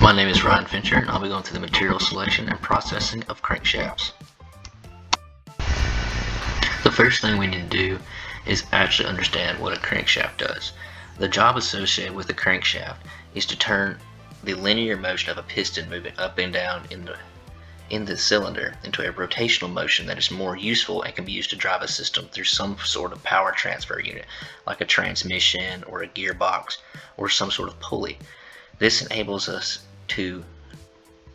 My name is Ryan Fincher, and I'll be going through the material selection and processing of crankshafts. The first thing we need to do is actually understand what a crankshaft does. The job associated with the crankshaft is to turn the linear motion of a piston moving up and down in the cylinder into a rotational motion that is more useful and can be used to drive a system through some sort of power transfer unit, like a transmission or a gearbox or some sort of pulley. This enables us to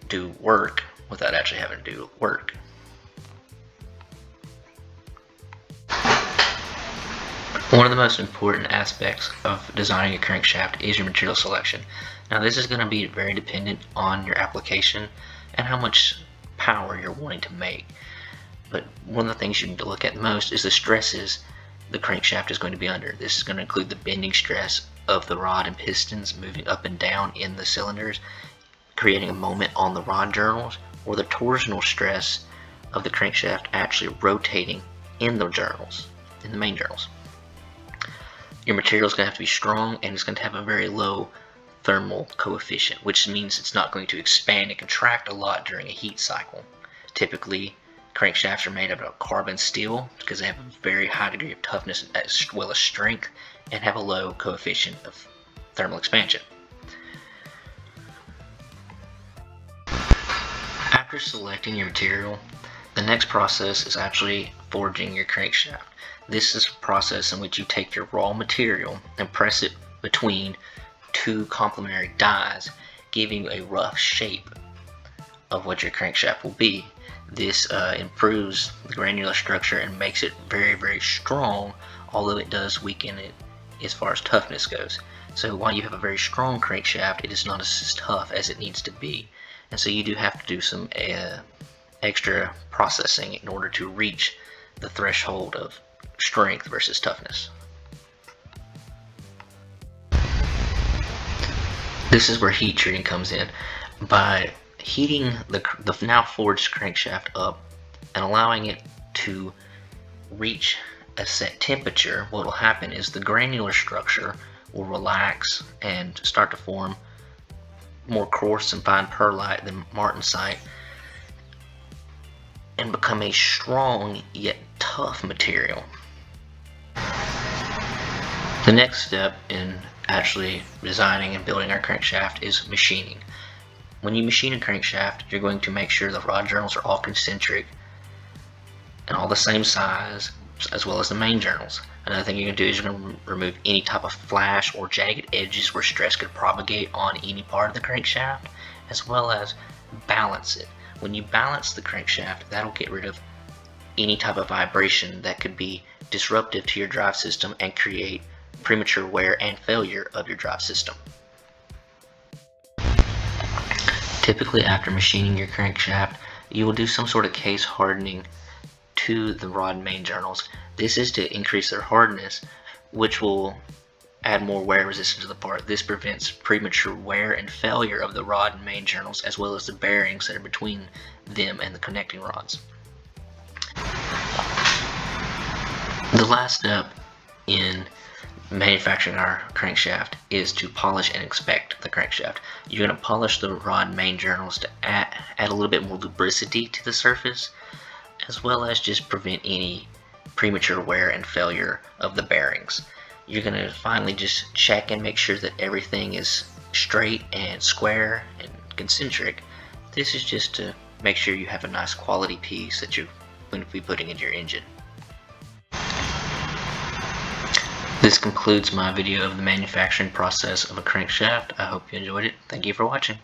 do work without actually having to do work. One of the most important aspects of designing a crankshaft is your material selection. Now, this is going to be very dependent on your application and how much power you're wanting to make. But one of the things you need to look at most is the stresses the crankshaft is going to be under. This is going to include the bending stress of the rod and pistons moving up and down in the cylinders, creating a moment on the rod journals, or the torsional stress of the crankshaft actually rotating in the journals, in the main journals. Your material is going to have to be strong, and it's going to have a very low thermal coefficient, which means it's not going to expand and contract a lot during a heat cycle. Typically, crankshafts are made out of carbon steel because they have a very high degree of toughness as well as strength and have a low coefficient of thermal expansion. After selecting your material, the next process is actually forging your crankshaft. This is a process in which you take your raw material and press it between two complementary dies, giving you a rough shape of what your crankshaft will be. This improves the granular structure and makes it very, very strong, although it does weaken it as far as toughness goes. So while you have a very strong crankshaft, it is not as tough as it needs to be. And so you do have to do some extra processing in order to reach the threshold of strength versus toughness. This is where heat treating comes in. By heating the now forged crankshaft up and allowing it to reach a set temperature, what will happen is the granular structure will relax and start to form more coarse and fine pearlite than martensite and become a strong yet tough material. The next step in actually designing and building our crankshaft is machining. When you machine a crankshaft, you're going to make sure the rod journals are all concentric and all the same size, as well as the main journals. Another thing you're going to do is you're going to remove any type of flash or jagged edges where stress could propagate on any part of the crankshaft, as well as balance it. When you balance the crankshaft, that'll get rid of any type of vibration that could be disruptive to your drive system and create premature wear and failure of your drive system. Typically, after machining your crankshaft, you will do some sort of case hardening to the rod and main journals. This is to increase their hardness, which will add more wear resistance to the part. This prevents premature wear and failure of the rod and main journals, as well as the bearings that are between them and the connecting rods. The last step in manufacturing our crankshaft is to polish and inspect the crankshaft. You're going to polish the rod and main journals to add a little bit more lubricity to the surface, as well as just prevent any premature wear and failure of the bearings. You're going to finally just check and make sure that everything is straight and square and concentric. This is just to make sure you have a nice quality piece that you're going to be putting in your engine. This concludes my video of the manufacturing process of a crankshaft. I hope you enjoyed it. Thank you for watching.